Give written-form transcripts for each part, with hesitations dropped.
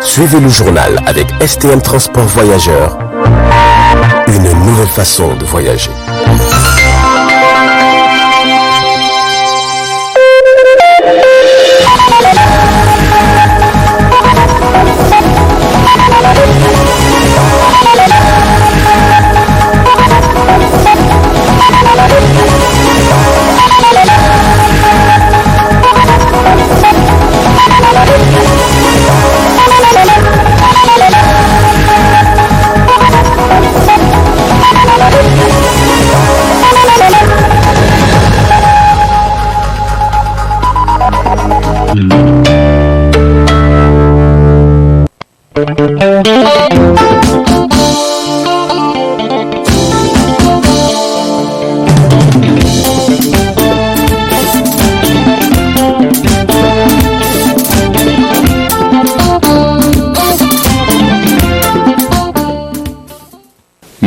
Suivez le journal avec STM Transport Voyageurs. Une nouvelle façon de voyager.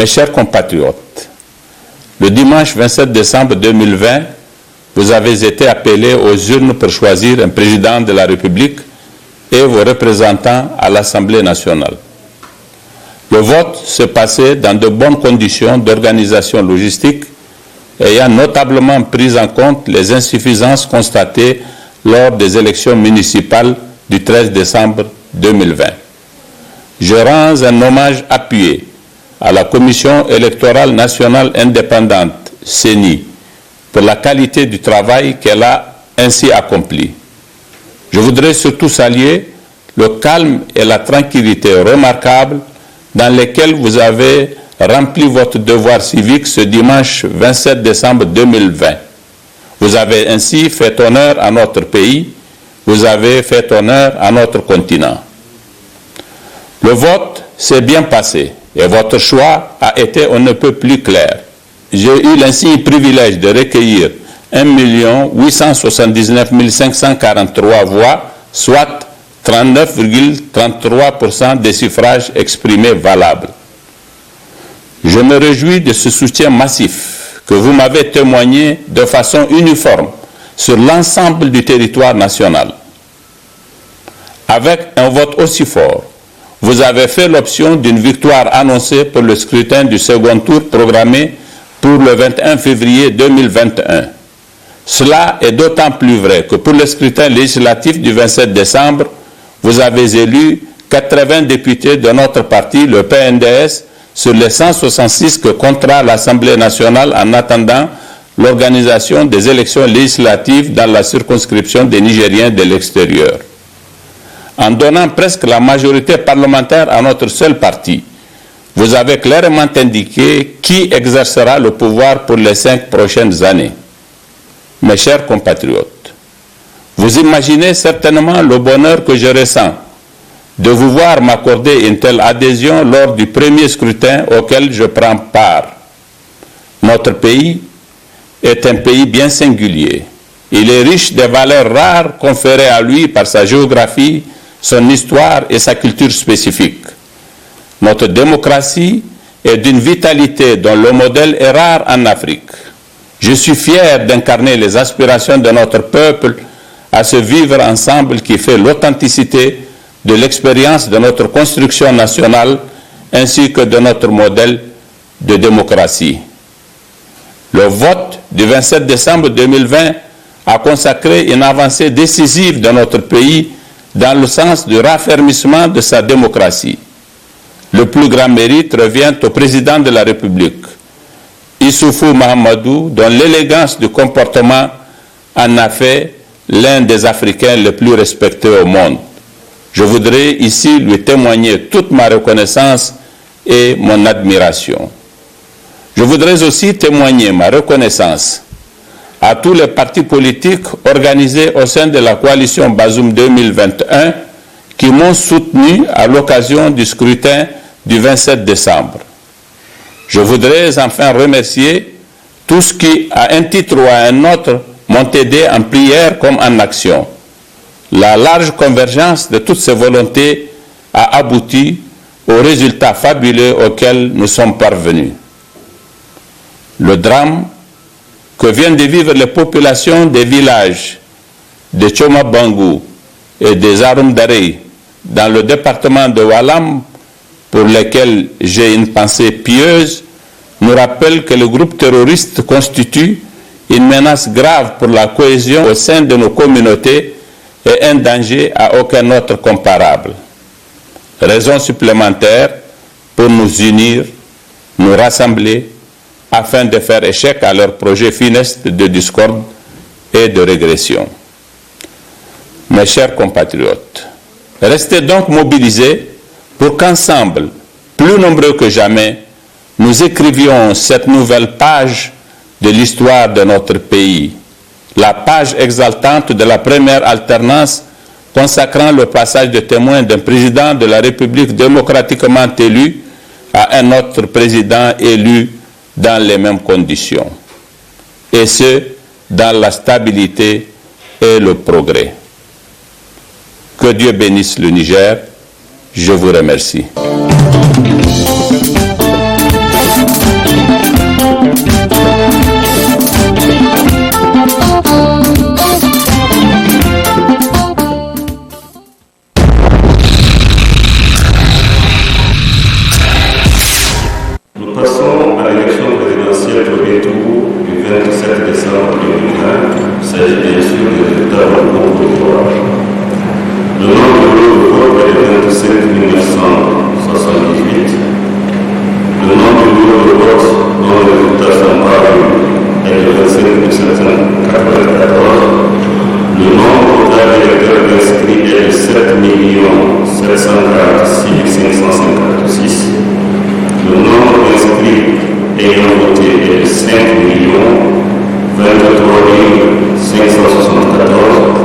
Mes chers compatriotes, le dimanche 27 décembre 2020, vous avez été appelés aux urnes pour choisir un président de la République et vos représentants à l'Assemblée nationale. Le vote s'est passé dans de bonnes conditions d'organisation logistique, ayant notablement pris en compte les insuffisances constatées lors des élections municipales du 13 décembre 2020. Je rends un hommage appuyé à la Commission électorale nationale indépendante, CENI, pour la qualité du travail qu'elle a ainsi accompli. Je voudrais surtout saluer le calme et la tranquillité remarquables dans lesquels vous avez rempli votre devoir civique ce dimanche 27 décembre 2020. Vous avez ainsi fait honneur à notre pays, vous avez fait honneur à notre continent. Le vote s'est bien passé et votre choix a été on ne peut plus clair. J'ai eu l'insigne privilège de recueillir 1 879 543 voix, soit 39,33% des suffrages exprimés valables. Je me réjouis de ce soutien massif que vous m'avez témoigné de façon uniforme sur l'ensemble du territoire national. Avec un vote aussi fort, vous avez fait l'option d'une victoire annoncée pour le scrutin du second tour programmé pour le 21 février 2021. Cela est d'autant plus vrai que pour le scrutin législatif du 27 décembre, vous avez élu 80 députés de notre parti, le PNDS, sur les 166 que comptera l'Assemblée nationale en attendant l'organisation des élections législatives dans la circonscription des Nigériens de l'extérieur. En donnant presque la majorité parlementaire à notre seul parti, vous avez clairement indiqué qui exercera le pouvoir pour les 5 prochaines années. Mes chers compatriotes, vous imaginez certainement le bonheur que je ressens de vous voir m'accorder une telle adhésion lors du premier scrutin auquel je prends part. Notre pays est un pays bien singulier. Il est riche des valeurs rares conférées à lui par sa géographie, son histoire et sa culture spécifique. Notre démocratie est d'une vitalité dont le modèle est rare en Afrique. Je suis fier d'incarner les aspirations de notre peuple à ce vivre ensemble qui fait l'authenticité de l'expérience de notre construction nationale ainsi que de notre modèle de démocratie. Le vote du 27 décembre 2020 a consacré une avancée décisive de notre pays dans le sens du raffermissement de sa démocratie. Le plus grand mérite revient au président de la République, Issoufou Mahamadou, dont l'élégance du comportement en a fait l'un des Africains les plus respectés au monde. Je voudrais ici lui témoigner toute ma reconnaissance et mon admiration. Je voudrais aussi témoigner ma reconnaissance à tous les partis politiques organisés au sein de la coalition Bazoum 2021 qui m'ont soutenu à l'occasion du scrutin du 27 décembre. Je voudrais enfin remercier tous qui, à un titre ou à un autre, m'ont aidé en prière comme en action. La large convergence de toutes ces volontés a abouti aux résultats fabuleux auxquels nous sommes parvenus. Le drame que viennent de vivre les populations des villages de Tchoma Bangou et des Arum Darei dans le département de Walam, pour lesquels j'ai une pensée pieuse, nous rappellent que le groupe terroriste constitue une menace grave pour la cohésion au sein de nos communautés et un danger à aucun autre comparable. Raison supplémentaire pour nous unir, nous rassembler, afin de faire échec à leur projet funeste de discorde et de régression. Mes chers compatriotes, restez donc mobilisés pour qu'ensemble, plus nombreux que jamais, nous écrivions cette nouvelle page de l'histoire de notre pays, la page exaltante de la première alternance consacrant le passage de témoin d'un président de la République démocratiquement élu à un autre président élu dans les mêmes conditions, et ce, dans la stabilité et le progrès. Que Dieu bénisse le Niger. Je vous remercie. Nous passons à l'élection présidentielle au tour du 27 décembre 2020. Il s'agit bien sûr des résultats du groupe de voix. Le nombre de bureaux de vote est de 27 978. Le nombre de bureaux de vote dont les résultats sont parus est de 25 794. Le nombre d'électeurs inscrits est de 7 746 556. Le nombre d'inscrits ayant voté est de 5 23 574.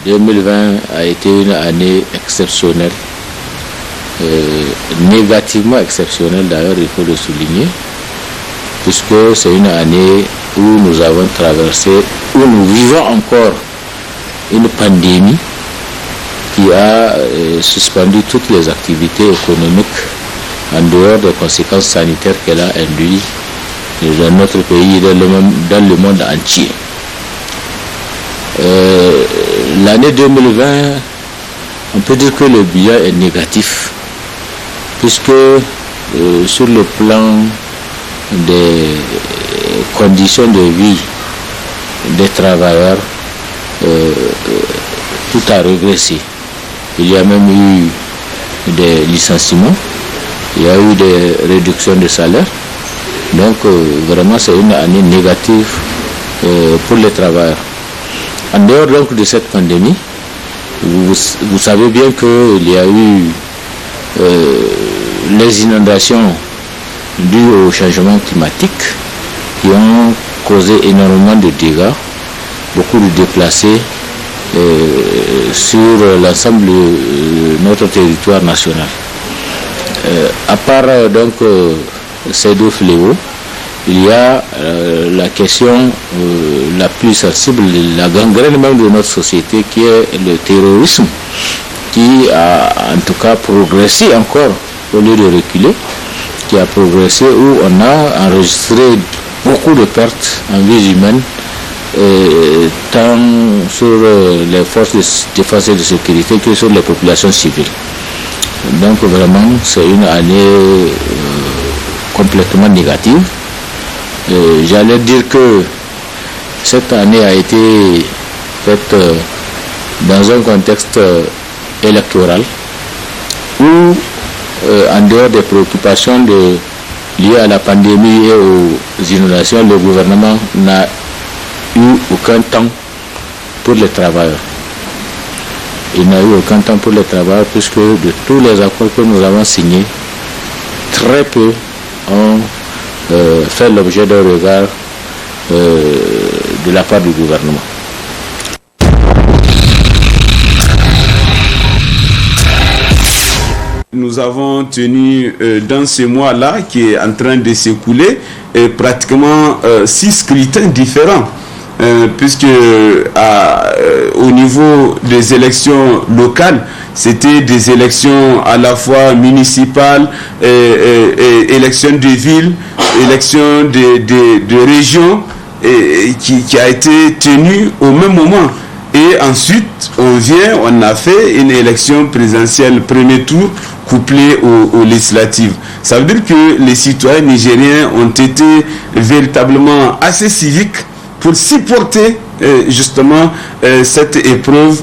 2020 a été une année exceptionnelle, négativement exceptionnelle d'ailleurs, il faut le souligner, puisque c'est une année où nous avons traversé, où nous vivons encore une pandémie qui a suspendu toutes les activités économiques en dehors des conséquences sanitaires qu'elle a induites dans notre pays et dans le monde entier. L'année 2020, on peut dire que le bilan est négatif, puisque sur le plan des conditions de vie des travailleurs, tout a régressé. Il y a même eu des licenciements, il y a eu des réductions de salaire. Donc vraiment c'est une année négative pour les travailleurs. En dehors donc de cette pandémie, vous savez bien qu'il y a eu les inondations dues au changement climatique qui ont causé énormément de dégâts, beaucoup de déplacés sur l'ensemble de notre territoire national. À part donc ces deux fléaux, il y a la question la plus sensible, la gangrène même de notre société, qui est le terrorisme, qui a en tout cas progressé encore au lieu de reculer, qui a progressé, où on a enregistré beaucoup de pertes en vies humaines, tant sur les forces de défense et de sécurité que sur les populations civiles. Donc vraiment c'est une année complètement négative. J'allais dire que cette année a été faite dans un contexte électoral où, en dehors des préoccupations liées à la pandémie et aux inondations, le gouvernement n'a eu aucun temps pour les travailleurs. Il n'a eu aucun temps pour les travailleurs, puisque de tous les accords que nous avons signés, très peu ont fait l'objet d'un regard de la part du gouvernement. Nous avons tenu dans ce mois-là qui est en train de s'écouler pratiquement 6 scrutins différents. Puisque au niveau des élections locales, c'était des élections à la fois municipales, élections de villes, élections de régions, qui a été tenue au même moment. Et ensuite, on a fait une élection présidentielle premier tour couplée aux législatives. Ça veut dire que les citoyens nigériens ont été véritablement assez civiques pour supporter justement cette épreuve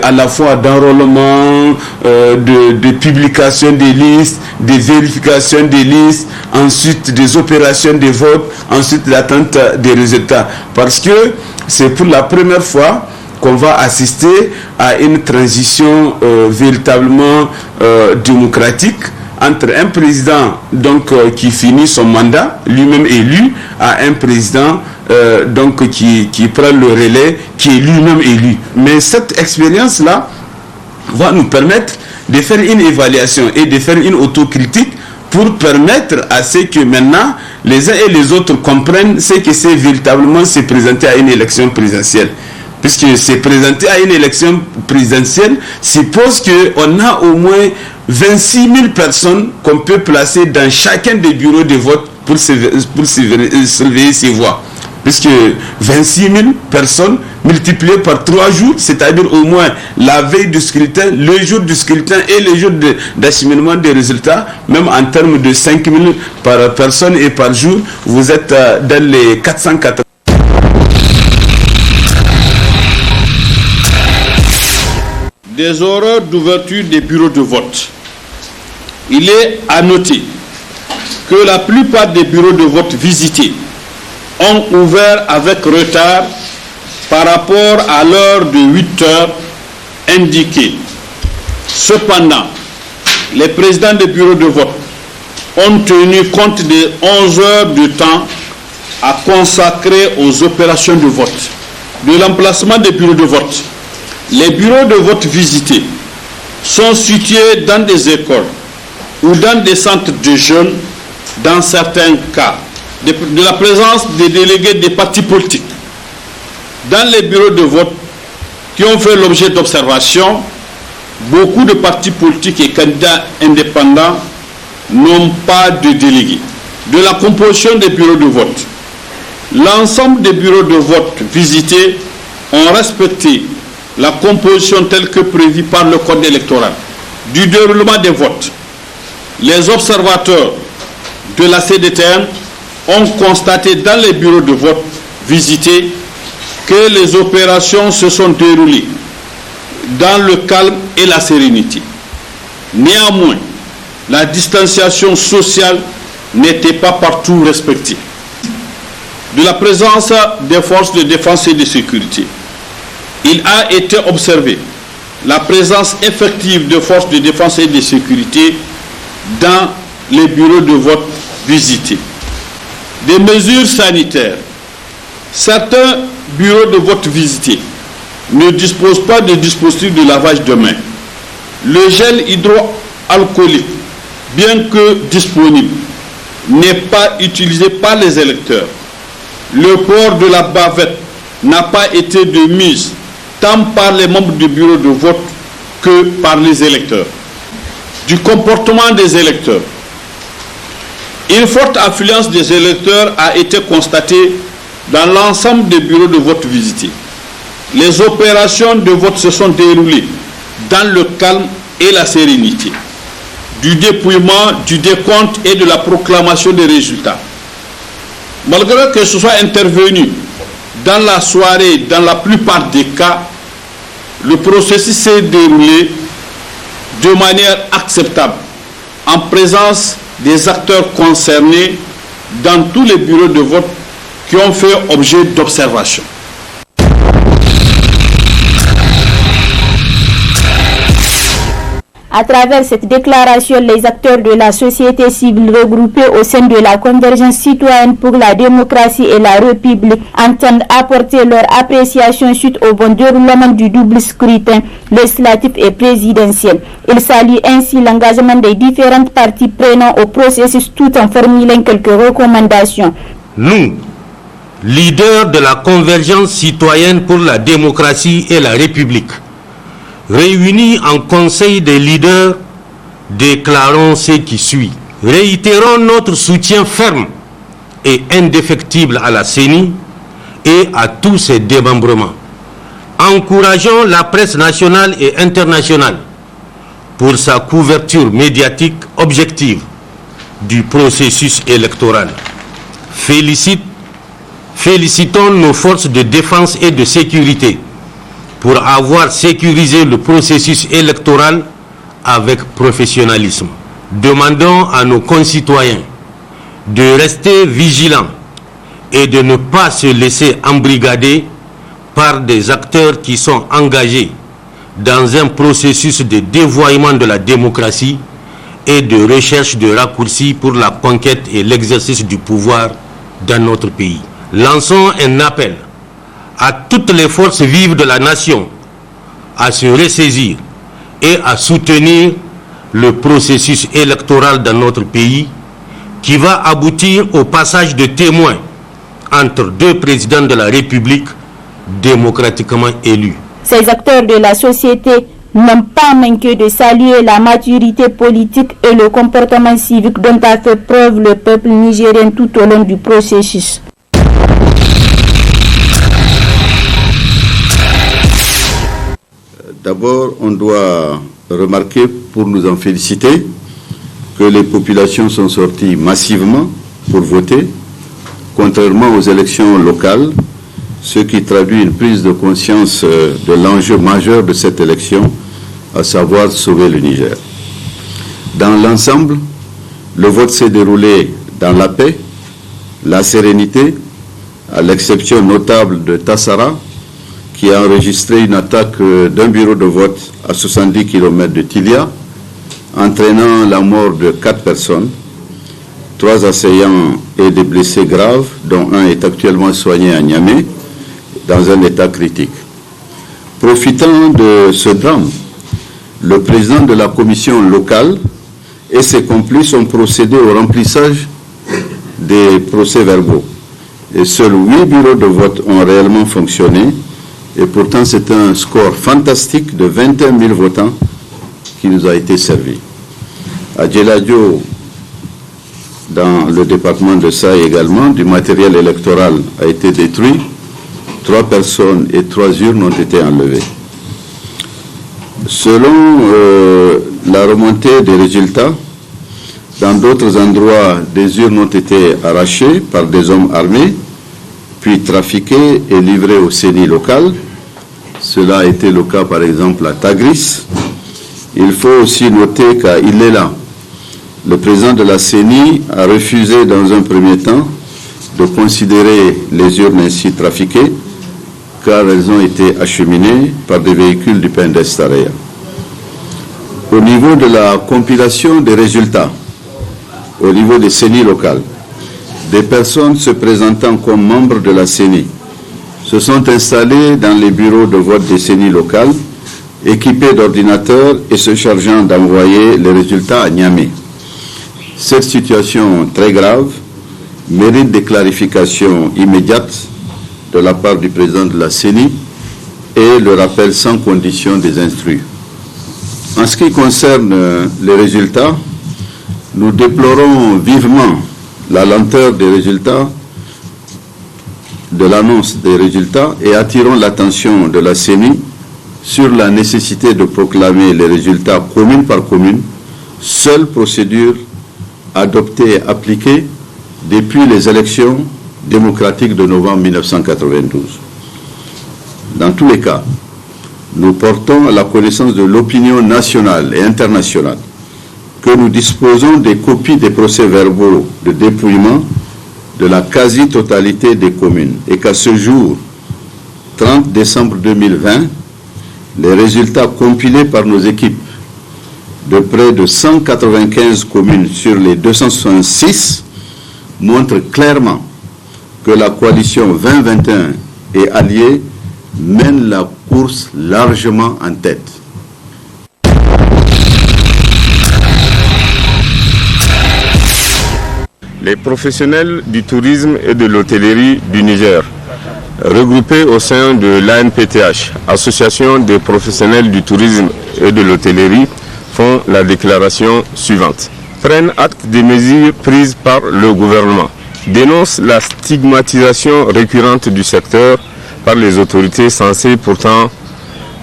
à la fois d'enrôlement, de publication des listes, de vérification des listes, ensuite des opérations de vote, ensuite l'attente des résultats. Parce que c'est pour la première fois qu'on va assister à une transition véritablement démocratique entre un président donc qui finit son mandat, lui-même élu, à un président donc qui prend le relais, qui est lui-même élu. Mais cette expérience-là va nous permettre de faire une évaluation et de faire une autocritique pour permettre à ce que maintenant les uns et les autres comprennent ce que c'est véritablement se présenter à une élection présidentielle. Puisque se présenter à une élection présidentielle suppose qu'on a au moins 26 000 personnes qu'on peut placer dans chacun des bureaux de vote pour surveiller ces voix. Puisque 26 000 personnes multipliées par 3 jours, c'est-à-dire au moins la veille du scrutin, le jour du scrutin et le jour d'acheminement des résultats, même en termes de 5 000 par personne et par jour, vous êtes dans les 480. Des horaires d'ouverture des bureaux de vote. Il est à noter que la plupart des bureaux de vote visités ont ouvert avec retard par rapport à l'heure de 8 heures indiquée. Cependant, les présidents des bureaux de vote ont tenu compte des 11 heures de temps à consacrer aux opérations de vote, de l'emplacement des bureaux de vote, Les bureaux de vote visités sont situés dans des écoles ou dans des centres de jeunes, dans certains cas, de la présence des délégués des partis politiques. Dans les bureaux de vote qui ont fait l'objet d'observations, beaucoup de partis politiques et candidats indépendants n'ont pas de délégués. De la composition des bureaux de vote, l'ensemble des bureaux de vote visités ont respecté la composition telle que prévue par le code électoral. Du déroulement des votes, les observateurs de la CDTN ont constaté dans les bureaux de vote visités que les opérations se sont déroulées dans le calme et la sérénité. Néanmoins, la distanciation sociale n'était pas partout respectée. De la présence des forces de défense et de sécurité, il a été observé la présence effective de forces de défense et de sécurité dans les bureaux de vote visités. Des mesures sanitaires. Certains bureaux de vote visités ne disposent pas de dispositifs de lavage de mains. Le gel hydroalcoolique, bien que disponible, n'est pas utilisé par les électeurs. Le port de la bavette n'a pas été de mise tant par les membres du bureau de vote que par les électeurs. Du comportement des électeurs. Une forte affluence des électeurs a été constatée dans l'ensemble des bureaux de vote visités. Les opérations de vote se sont déroulées dans le calme et la sérénité. Du dépouillement, du décompte et de la proclamation des résultats. Malgré que ce soit intervenu dans la soirée, dans la plupart des cas, le processus s'est déroulé de manière acceptable, en présence des acteurs concernés dans tous les bureaux de vote qui ont fait objet d'observation. À travers cette déclaration, les acteurs de la société civile regroupés au sein de la Convergence citoyenne pour la démocratie et la République entendent apporter leur appréciation suite au bon déroulement du double scrutin législatif et présidentiel. Ils saluent ainsi l'engagement des différentes parties prenant au processus tout en formulant quelques recommandations. Nous, leaders de la Convergence citoyenne pour la démocratie et la République, réunis en conseil des leaders, déclarons ce qui suit. Réitérons notre soutien ferme et indéfectible à la CENI et à tous ses démembrements. Encourageons la presse nationale et internationale pour sa couverture médiatique objective du processus électoral. Félicitons nos forces de défense et de sécurité pour avoir sécurisé le processus électoral avec professionnalisme. Demandons à nos concitoyens de rester vigilants et de ne pas se laisser embrigader par des acteurs qui sont engagés dans un processus de dévoiement de la démocratie et de recherche de raccourcis pour la conquête et l'exercice du pouvoir dans notre pays. Lançons un appel à toutes les forces vives de la nation à se ressaisir et à soutenir le processus électoral dans notre pays qui va aboutir au passage de témoins entre deux présidents de la République démocratiquement élus. Ces acteurs de la société n'ont pas manqué de saluer la maturité politique et le comportement civique dont a fait preuve le peuple nigérien tout au long du processus. D'abord, on doit remarquer, pour nous en féliciter, que les populations sont sorties massivement pour voter, contrairement aux élections locales, ce qui traduit une prise de conscience de l'enjeu majeur de cette élection, à savoir sauver le Niger. Dans l'ensemble, le vote s'est déroulé dans la paix, la sérénité, à l'exception notable de Tassara, qui a enregistré une attaque d'un bureau de vote à 70 km de Tilia, entraînant la mort de 4 personnes, 3 assaillants et des blessés graves, dont un est actuellement soigné à Niamey, dans un état critique. Profitant de ce drame, le président de la commission locale et ses complices ont procédé au remplissage des procès-verbaux. Et seuls 8 bureaux de vote ont réellement fonctionné. Et pourtant, c'est un score fantastique de 21 000 votants qui nous a été servi. À Djeladio, dans le département de Saï également, du matériel électoral a été détruit. 3 personnes et 3 urnes ont été enlevées. Selon la remontée des résultats, dans d'autres endroits, des urnes ont été arrachées par des hommes armés, puis trafiquées et livrées au CENI local. Cela a été le cas par exemple à Tagris. Il faut aussi noter qu'à Ilela, le président de la CENI a refusé dans un premier temps de considérer les urnes ainsi trafiquées, car elles ont été acheminées par des véhicules du PNDS Taraya. Au niveau de la compilation des résultats, au niveau des CENI locales, des personnes se présentant comme membres de la CENI se sont installées dans les bureaux de vote des CENI locales, équipées d'ordinateurs et se chargeant d'envoyer les résultats à Niamey. Cette situation très grave mérite des clarifications immédiates de la part du président de la CENI et le rappel sans condition des instruits. En ce qui concerne les résultats, nous déplorons vivement la lenteur des résultats, de l'annonce des résultats, et attirons l'attention de la CENI sur la nécessité de proclamer les résultats commune par commune, seule procédure adoptée et appliquée depuis les élections démocratiques de novembre 1992. Dans tous les cas, nous portons à la connaissance de l'opinion nationale et internationale que nous disposons des copies des procès-verbaux de dépouillement de la quasi-totalité des communes et qu'à ce jour, 30 décembre 2020, les résultats compilés par nos équipes de près de 195 communes sur les 266 montrent clairement que la coalition 2021 et alliés mène la course largement en tête. Les professionnels du tourisme et de l'hôtellerie du Niger, regroupés au sein de l'ANPTH, Association des professionnels du tourisme et de l'hôtellerie, font la déclaration suivante. Prennent acte des mesures prises par le gouvernement, dénoncent la stigmatisation récurrente du secteur par les autorités censées pourtant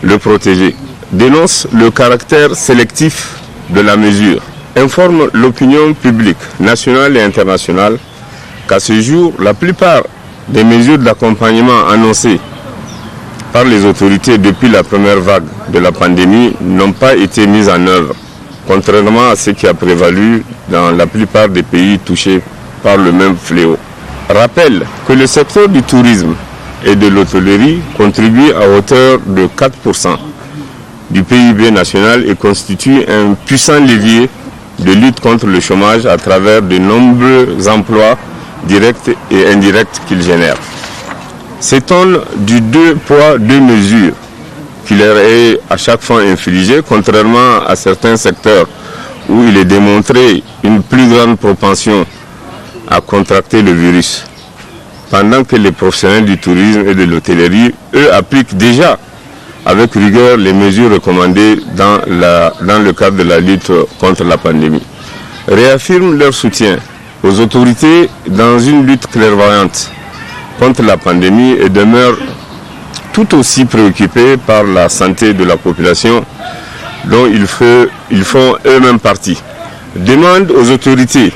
le protéger, dénoncent le caractère sélectif de la mesure, informe l'opinion publique nationale et internationale qu'à ce jour, la plupart des mesures d'accompagnement annoncées par les autorités depuis la première vague de la pandémie n'ont pas été mises en œuvre, contrairement à ce qui a prévalu dans la plupart des pays touchés par le même fléau. Rappelle que le secteur du tourisme et de l'hôtellerie contribue à hauteur de 4% du PIB national et constitue un puissant levier de lutte contre le chômage à travers de nombreux emplois directs et indirects qu'il génère. S'étonne du 2 poids 2 mesures qui leur est à chaque fois infligé, contrairement à certains secteurs où il est démontré une plus grande propension à contracter le virus, pendant que les professionnels du tourisme et de l'hôtellerie, eux, appliquent déjà avec rigueur les mesures recommandées dans le cadre de la lutte contre la pandémie. Réaffirment leur soutien aux autorités dans une lutte clairvoyante contre la pandémie et demeurent tout aussi préoccupés par la santé de la population dont ils font eux-mêmes partie. Demandent aux autorités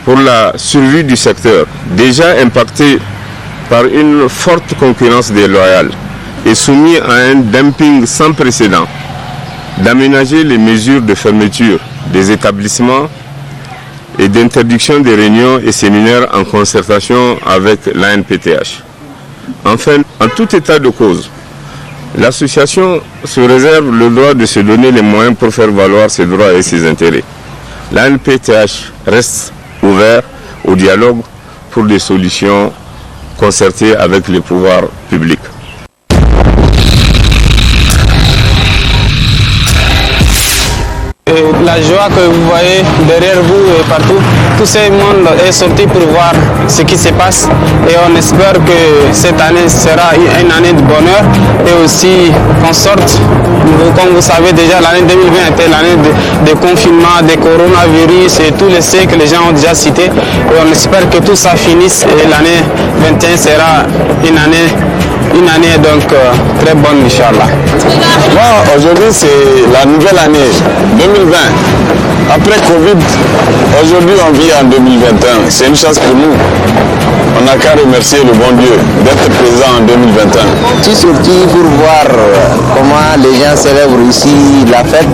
pour la survie du secteur, déjà impacté par une forte concurrence déloyale et soumis à un dumping sans précédent, d'aménager les mesures de fermeture des établissements et d'interdiction des réunions et séminaires en concertation avec l'ANPTH. Enfin, en tout état de cause, l'association se réserve le droit de se donner les moyens pour faire valoir ses droits et ses intérêts. L'ANPTH reste ouvert au dialogue pour des solutions concertées avec les pouvoirs publics. la joie que vous voyez derrière vous et partout. Tout ce monde est sorti pour voir ce qui se passe et on espère que cette année sera une année de bonheur et aussi qu'on sorte. Comme vous savez déjà, l'année 2020 était l'année de confinement, de coronavirus et tous les faits que les gens ont déjà cités. Et on espère que tout ça finisse et l'année 2021 sera une année donc très bonne, Inch'Allah. Bon, aujourd'hui c'est la nouvelle année 2020. Après Covid, aujourd'hui on vit en 2021. C'est une chance pour nous. On n'a qu'à remercier le bon Dieu d'être présent en 2021. Je suis sorti pour voir comment les gens célèbrent ici la fête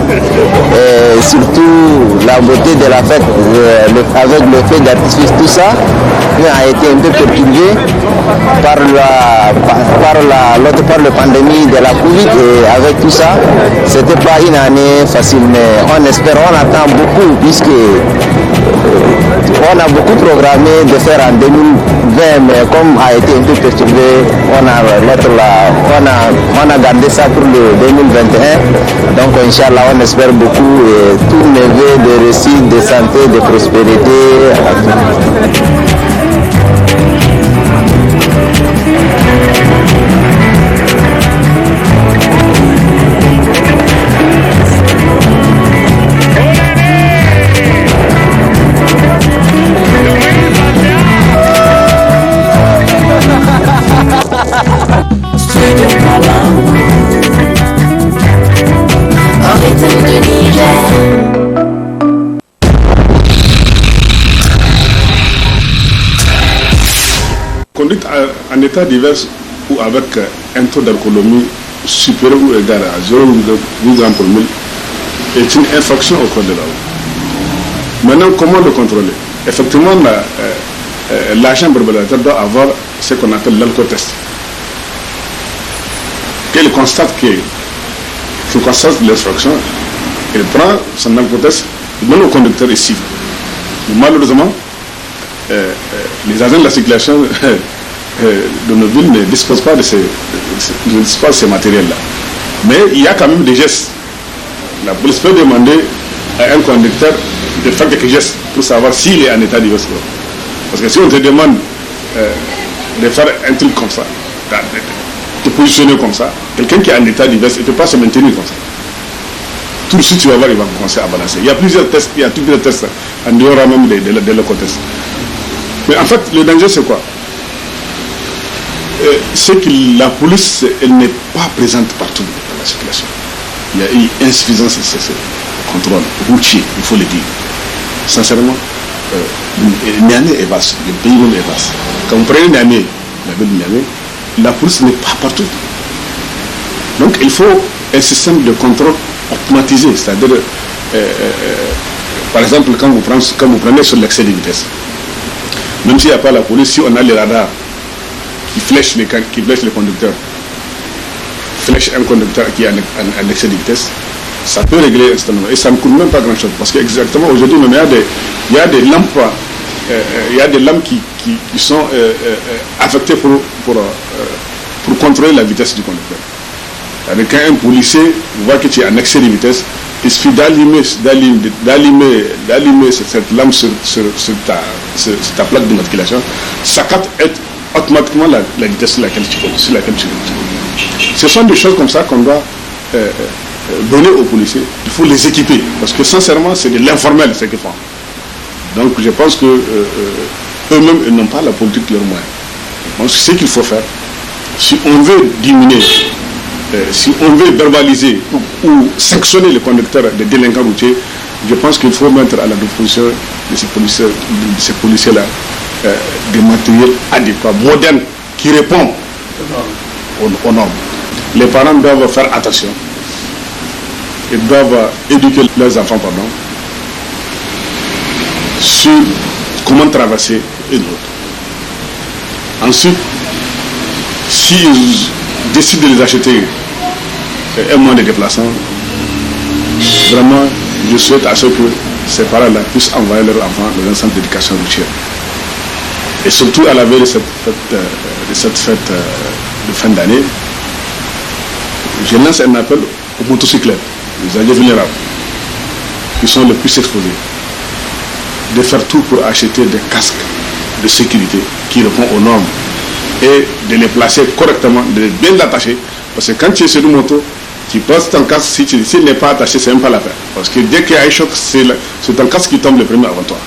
et surtout la beauté de la fête avec le feu d'artifice, tout ça a été un peu perturbé par la pandémie de la Covid et avec tout ça, c'était pas une année facile, mais on espère, on attend beaucoup puisque on a beaucoup programmé de faire en 2020, mais comme a été un peu perturbé, on a gardé ça pour le 2021. Donc Inch'Allah, on espère beaucoup et tout neveu de réussite, de santé, de prospérité. Conduite en état divers ou avec un taux d'alcoolémie supérieur ou égal à 0,2 grammes pour mille est une infraction au code de la route. Maintenant, comment le contrôler? Effectivement, l'agent barbarateur doit avoir ce qu'on appelle l'alcotest. Qu'il constate l'infraction, il prend son alcotest, il donne au conducteur et siffle. Malheureusement, les agents de la circulation de nos villes ne disposent pas de ces matériels-là. Mais il y a quand même des gestes. La police peut demander à un conducteur de faire quelques gestes pour savoir s'il est en état d'ivresse. Parce que si on te demande de faire un truc comme ça, de te positionner comme ça, quelqu'un qui est en état d'ivresse, il ne peut pas se maintenir comme ça. Tout de suite, tu vas voir, il va commencer à balancer. Il y a plusieurs tests, en dehors même de l'alcotests. Mais en fait, le danger, c'est quoi? C'est que la police, elle n'est pas présente partout dans la circulation. Il y a eu insuffisance de contrôle routier, il faut le dire. Sincèrement, Niamey est vaste, le pays même est vaste. Quand vous prenez Niamey, la ville de Niamey, la police n'est pas partout. Donc il faut un système de contrôle automatisé, c'est-à-dire, par exemple, quand vous prenez sur l'excès de vitesse, même s'il n'y a pas la police, si on a les radars qui flèchent les conducteurs, flèchent un conducteur qui est en excès de vitesse, ça peut régler instantanément. Et ça ne coûte même pas grand-chose. Parce qu'exactement aujourd'hui, il y a des lampes qui sont affectées pour contrôler la vitesse du conducteur. Avec un policier voit que tu es en excès de vitesse, il suffit d'allumer cette lampe sur ta plaque d'immatriculation, ça capte automatiquement la vitesse sur laquelle tu conduis. Ce sont des choses comme ça qu'on doit donner aux policiers. Il faut les équiper, parce que sincèrement, c'est de l'informel ce qu'ils font. Donc je pense que eux-mêmes, ils n'ont pas la politique de leurs moyens. Donc ce qu'il faut faire, si on veut diminuer, si on veut verbaliser ou sanctionner les conducteurs des délinquants routiers, je pense qu'il faut mettre à la disposition de ces policiers-là des matériels adéquats, modernes, qui répondent aux normes. Les parents doivent faire attention. Ils doivent éduquer leurs enfants, sur comment traverser une route. Ensuite, s'ils décident de les acheter un moyen de déplacement, vraiment, je souhaite à ce que ces parents-là puissent envoyer leurs enfants dans un centre d'éducation routière. Et surtout à la veille de cette fête de fin d'année, je lance un appel aux motocyclettes, les âgés vulnérables. qui sont les plus exposés, de faire tout pour acheter des casques de sécurité qui répondent aux normes et de les placer correctement, de les bien attacher. Parce que quand tu es sur une moto, tu passes ton casque, s'il n'est pas attaché, c'est même pas la peine. Parce que dès qu'il y a un choc, c'est ton casque qui tombe le premier avant toi.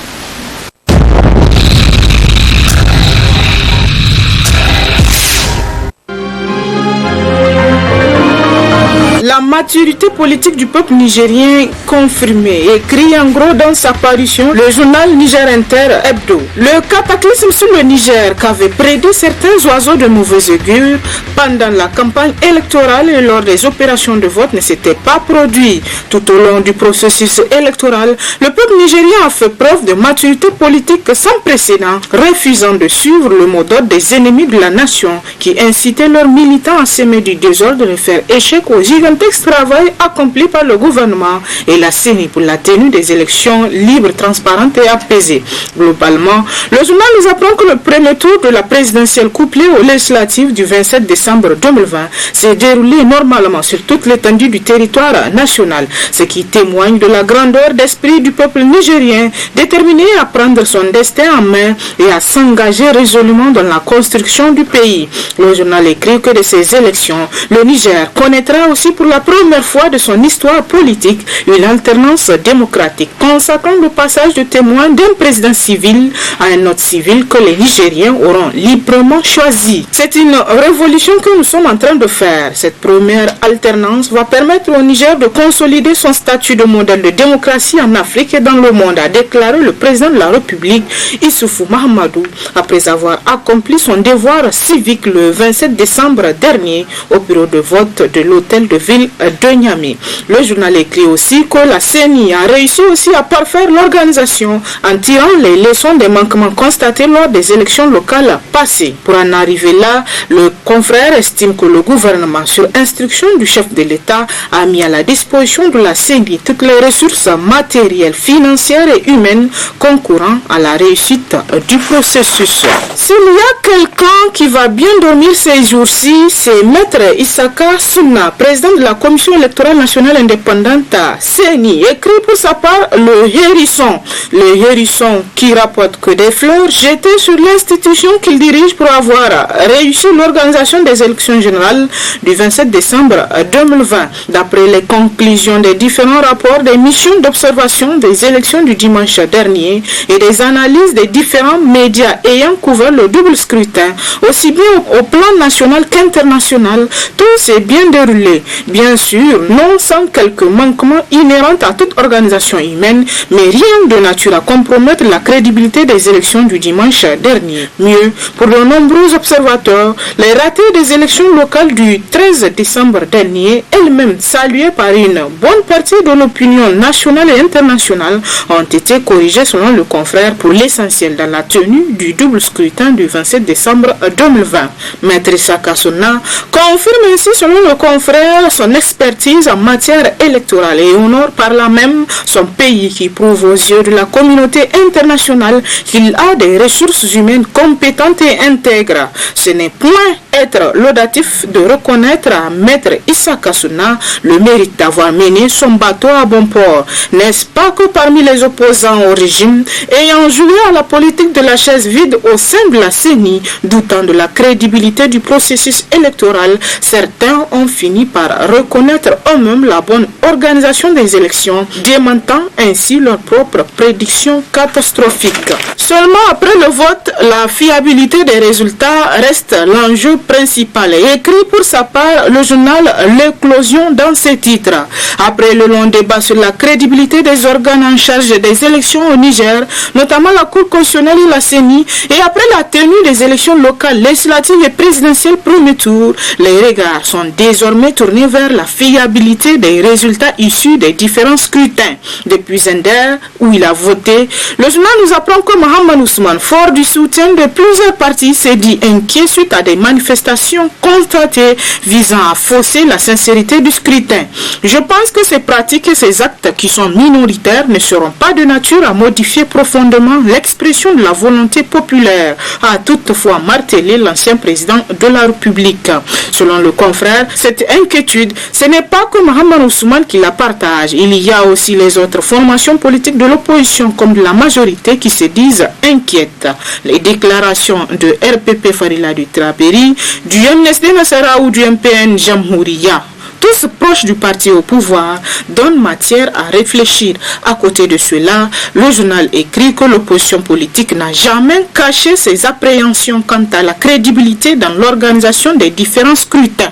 La maturité politique du peuple nigérien confirmée, écrit en gros dans sa parution le journal Niger Inter Hebdo. Le cataclysme sur le Niger qu'avaient prédit certains oiseaux de mauvais augure pendant la campagne électorale et lors des opérations de vote ne s'était pas produit. Tout au long du processus électoral, le peuple nigérien a fait preuve de maturité politique sans précédent, refusant de suivre le mot d'ordre des ennemis de la nation qui incitaient leurs militants à semer du désordre et faire échec aux gigantesques travail accompli par le gouvernement et la CENI pour la tenue des élections libres, transparentes et apaisées. Globalement, le journal nous apprend que le premier tour de la présidentielle couplée aux législatives du 27 décembre 2020 s'est déroulé normalement sur toute l'étendue du territoire national, ce qui témoigne de la grandeur d'esprit du peuple nigérien, déterminé à prendre son destin en main et à s'engager résolument dans la construction du pays. Le journal écrit que de ces élections, le Niger connaîtra aussi pour la première fois de son histoire politique une alternance démocratique, consacrant le passage de témoin d'un président civil à un autre civil que les Nigériens auront librement choisi. C'est une révolution que nous sommes en train de faire. Cette première alternance va permettre au Niger de consolider son statut de modèle de démocratie en Afrique et dans le monde, a déclaré le président de la République, Issoufou Mahamadou, après avoir accompli son devoir civique le 27 décembre dernier au bureau de vote de l'hôtel de ville de Niamey. Le journal écrit aussi que la CENI a réussi aussi à parfaire l'organisation en tirant les leçons des manquements constatés lors des élections locales passées. Pour en arriver là, le confrère estime que le gouvernement, sur instruction du chef de l'État, a mis à la disposition de la CENI toutes les ressources matérielles, financières et humaines concourant à la réussite du processus. S'il y a quelqu'un qui va bien dormir ces jours-ci, c'est Maître Issaka Souna, président de la Commission électorale nationale indépendante CENI, écrit pour sa part le hérisson. Le hérisson qui rapporte que des fleurs jetées sur l'institution qu'il dirige pour avoir réussi l'organisation des élections générales du 27 décembre 2020. D'après les conclusions des différents rapports des missions d'observation des élections du dimanche dernier et des analyses des différents médias ayant couvert le double scrutin, aussi bien au plan national qu'international, tout s'est bien déroulé. Bien sûr, non sans quelques manquements inhérents à toute organisation humaine, mais rien de nature à compromettre la crédibilité des élections du dimanche dernier. Mieux, pour de nombreux observateurs, les ratés des élections locales du 13 décembre dernier, elles-mêmes saluées par une bonne partie de l'opinion nationale et internationale, ont été corrigées selon le confrère pour l'essentiel dans la tenue du double scrutin du 27 décembre 2020. Maître Issaka Souna confirme ainsi selon le confrère son expertise en matière électorale et honore par là même son pays qui prouve aux yeux de la communauté internationale qu'il a des ressources humaines compétentes et intègres. Ce n'est point être laudatif de reconnaître à Maître Issaka Souna le mérite d'avoir mené son bateau à bon port. N'est-ce pas que parmi les opposants au régime ayant joué à la politique de la chaise vide au sein de la CENI, doutant de la crédibilité du processus électoral, certains ont fini par reconnaître eux-mêmes la bonne organisation des élections, démentant ainsi leurs propres prédictions catastrophiques. Seulement après le vote, la fiabilité des résultats reste l'enjeu principal, écrit pour sa part le journal L'Éclosion dans ses titres. Après le long débat sur la crédibilité des organes en charge des élections au Niger, notamment la Cour constitutionnelle et la CENI, et après la tenue des élections locales, législatives et présidentielles premier tour, les regards sont désormais tournés vers la fiabilité des résultats issus des différents scrutins. Depuis Zender, où il a voté, le journal nous apprend que Mohamed Ousmane, fort du soutien de plusieurs partis, s'est dit inquiet suite à des manifestations constatées visant à fausser la sincérité du scrutin. Je pense que ces pratiques et ces actes qui sont minoritaires ne seront pas de nature à modifier profondément l'expression de la volonté populaire, a toutefois martelé l'ancien président de la République. Selon le confrère, cette inquiétude ce n'est pas que Mohamed Ousmane qui la partage. Il y a aussi les autres formations politiques de l'opposition comme de la majorité qui se disent inquiètes. Les déclarations de RPP Farila du Traberi, du MNSD Nassara ou du MPN Jamhouria, tous proches du parti au pouvoir, donnent matière à réfléchir. À côté de cela, le journal écrit que l'opposition politique n'a jamais caché ses appréhensions quant à la crédibilité dans l'organisation des différents scrutins.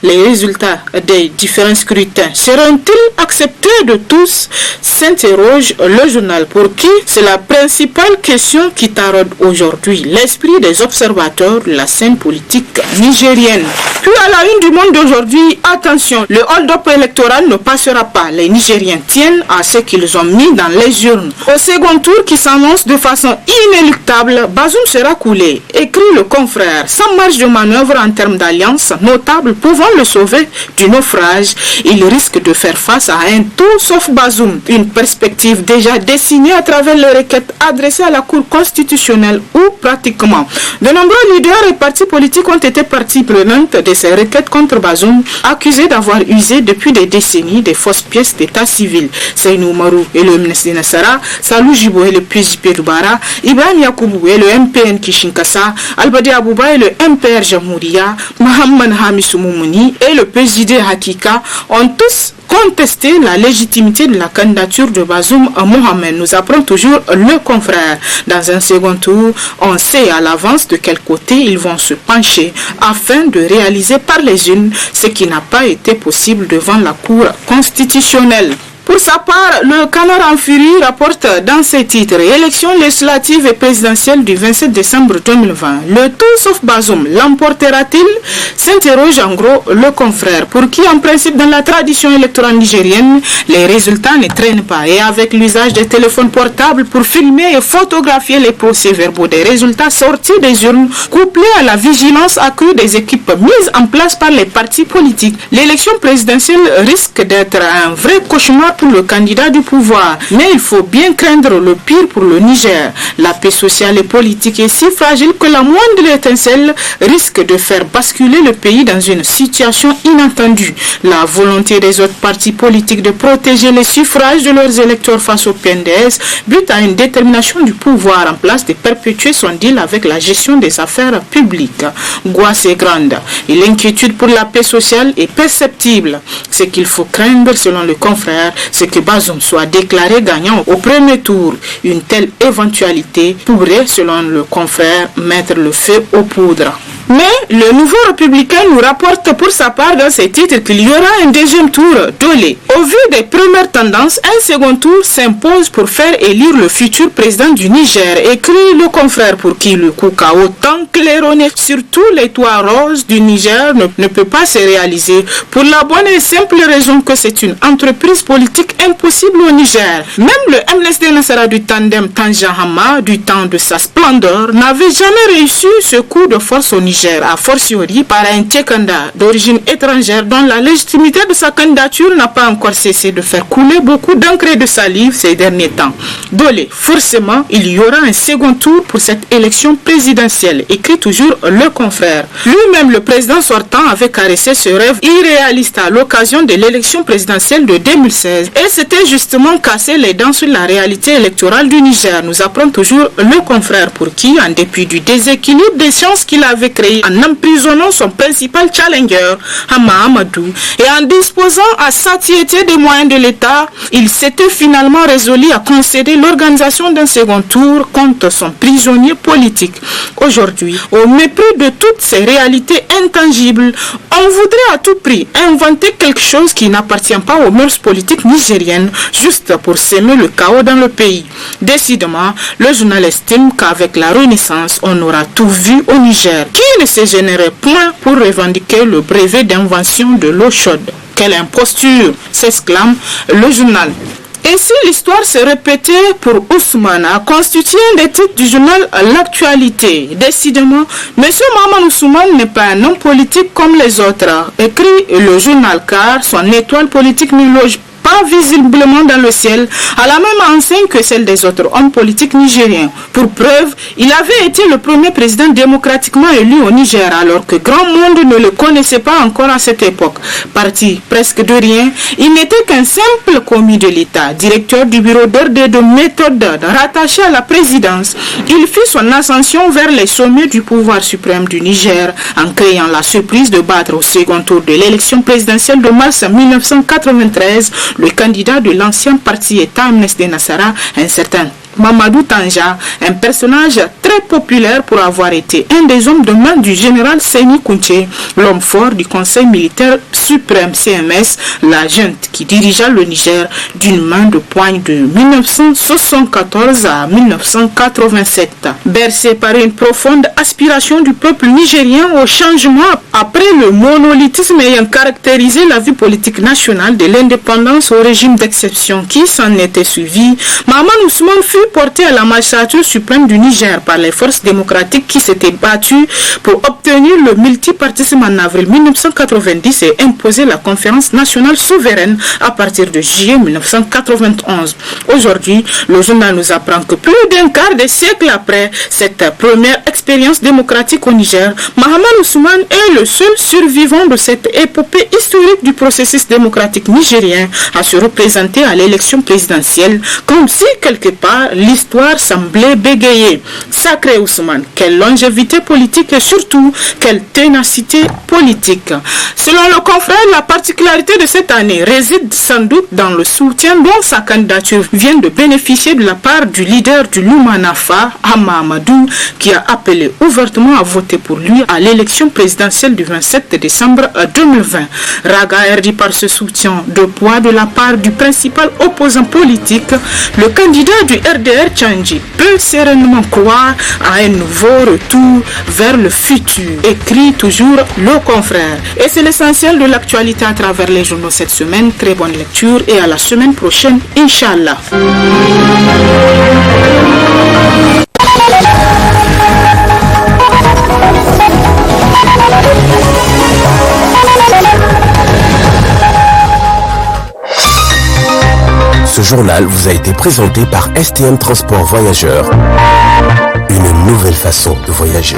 Les résultats des différents scrutins seront-ils acceptés de tous, s'interroge le journal, pour qui c'est la principale question qui taraude aujourd'hui l'esprit des observateurs de la scène politique nigérienne. Puis à la une du Monde d'aujourd'hui, attention, le hold-up électoral ne passera pas. Les Nigériens tiennent à ce qu'ils ont mis dans les urnes. Au second tour qui s'annonce de façon inéluctable, Bazoum sera coulé, écrit le confrère, sans marge de manœuvre en termes d'alliance notable pouvant le sauver du naufrage. Il risque de faire face à un tout sauf Bazoum, une perspective déjà dessinée à travers les requêtes adressées à la Cour constitutionnelle où pratiquement de nombreux leaders et partis politiques ont été partie prenante de ces requêtes contre Bazoum, accusés d'avoir usé depuis des décennies des fausses pièces d'état civil. Seynou Marou et le MNSD Nassara, Salou Jibo et le PJP Dubara, Ibrahim Yakoubou et le MPN Kishinkasa, Albadi Abouba et le MPR Jamhouria, Mohamed Hamissou Moumouni et le PJD Hakika ont tous contester la légitimité de la candidature de Bazoum Mohamed, nous apprend toujours le confrère. Dans un second tour, on sait à l'avance de quel côté ils vont se pencher afin de réaliser par les unes ce qui n'a pas été possible devant la Cour constitutionnelle. Pour sa part, le Canard en furie rapporte dans ses titres « Élections législatives et présidentielles du 27 décembre 2020. Le tout sauf Bazoum l'emportera-t-il ?» s'interroge en gros le confrère, pour qui en principe dans la tradition électorale nigérienne, les résultats ne traînent pas. Et avec l'usage des téléphones portables pour filmer et photographier les procès-verbaux des résultats sortis des urnes, couplés à la vigilance accrue des équipes mises en place par les partis politiques, l'élection présidentielle risque d'être un vrai cauchemar pour le candidat du pouvoir. Mais il faut bien craindre le pire pour le Niger. La paix sociale et politique est si fragile que la moindre étincelle risque de faire basculer le pays dans une situation inattendue. La volonté des autres partis politiques de protéger les suffrages de leurs électeurs face au PNDS bute à une détermination du pouvoir en place de perpétuer son deal avec la gestion des affaires publiques. Gouasse est grande et l'inquiétude pour la paix sociale est perceptible. Ce qu'il faut craindre selon le confrère, c'est que Bazoum soit déclaré gagnant au premier tour. Une telle éventualité pourrait, selon le confrère, mettre le feu aux poudres. Mais le nouveau républicain nous rapporte pour sa part dans ses titres qu'il y aura un deuxième tour dolé. Au vu des premières tendances, un second tour s'impose pour faire élire le futur président du Niger, écrit le confrère, pour qui le coup KO tant claironné sur tous les toits roses du Niger ne peut pas se réaliser, pour la bonne et simple raison que c'est une entreprise politique impossible au Niger. Même le MNSD Nassara du tandem Tanjahama, du temps de sa splendeur, n'avait jamais réussi ce coup de force au Niger, a fortiori par un Tchekanda d'origine étrangère dont la légitimité de sa candidature n'a pas encore cessé de faire couler beaucoup d'encre et de salive ces derniers temps. Dolé, forcément, il y aura un second tour pour cette élection présidentielle, écrit toujours le confrère. Lui-même, le président sortant, avait caressé ce rêve irréaliste à l'occasion de l'élection présidentielle de 2016 et s'était justement cassé les dents sur la réalité électorale du Niger, nous apprend toujours le confrère, pour qui, en dépit du déséquilibre des chances qu'il avait créé en emprisonnant son principal challenger, Hama Amadou, et en disposant à satiété des moyens de l'État, il s'était finalement résolu à concéder l'organisation d'un second tour contre son prisonnier politique. Aujourd'hui, au mépris de toutes ces réalités intangibles, on voudrait à tout prix inventer quelque chose qui n'appartient pas aux mœurs politiques nigériennes, juste pour s'aimer le chaos dans le pays. Décidément, le journal estime qu'avec la Renaissance, on aura tout vu au Niger. Qui ne se gênerait point pour revendiquer le brevet d'invention de l'eau chaude? Quelle imposture, s'exclame le journal. Et si l'histoire se répétait pour Ousmane, a constitué un des titres du journal L'Actualité. Décidément, M. Maman Ousmane n'est pas un homme politique comme les autres, écrit le journal, car son étoile politique ne loge pas visiblement dans le ciel, à la même enseigne que celle des autres hommes politiques nigériens. Pour preuve, il avait été le premier président démocratiquement élu au Niger, alors que grand monde ne le connaissait pas encore à cette époque. Parti presque de rien, il n'était qu'un simple commis de l'État, directeur du bureau d'ordre et de méthode rattaché à la présidence. Il fit son ascension vers les sommets du pouvoir suprême du Niger en créant la surprise de battre au second tour de l'élection présidentielle de mars 1993 le candidat de l'ancien parti État Amnesty Nassara, un certain Mamadou Tanja, un personnage très populaire pour avoir été un des hommes de main du général Séni Kounché, l'homme fort du Conseil militaire suprême CMS, la junte qui dirigea le Niger d'une main de poigne de 1974 à 1987. Bercé par une profonde aspiration du peuple nigérien au changement après le monolithisme ayant caractérisé la vie politique nationale de l'indépendance au régime d'exception qui s'en était suivi, Mahaman Ousmane fut porté à la magistrature suprême du Niger par les forces démocratiques qui s'étaient battues pour obtenir le multipartisme en avril 1990 et imposer la conférence nationale souveraine à partir de juillet 1991. Aujourd'hui, le journal nous apprend que plus d'un quart de siècle après cette première expérience démocratique au Niger, Mahaman Ousmane est le seul survivant de cette épopée historique du processus démocratique nigérien à se représenter à l'élection présidentielle, comme si quelque part l'histoire semblait bégayer. Sacré Ousmane, quelle longévité politique et surtout quelle ténacité politique. Selon le confrère, la particularité de cette année réside sans doute dans le soutien dont sa candidature vient de bénéficier de la part du leader du Loumanafa, Hama Amadou, qui a appelé ouvertement à voter pour lui à l'élection présidentielle du 27 décembre 2020. Raga erdi par ce soutien de poids de la part du principal opposant politique, le candidat du RDR Tchandji peut sereinement croire à un nouveau retour vers le futur, écrit toujours le confrère. Et c'est l'essentiel de l'actualité à travers les journaux cette semaine. Très bonne lecture et à la semaine prochaine, Inch'Allah. Ce journal vous a été présenté par STM Transport Voyageurs. Une nouvelle façon de voyager.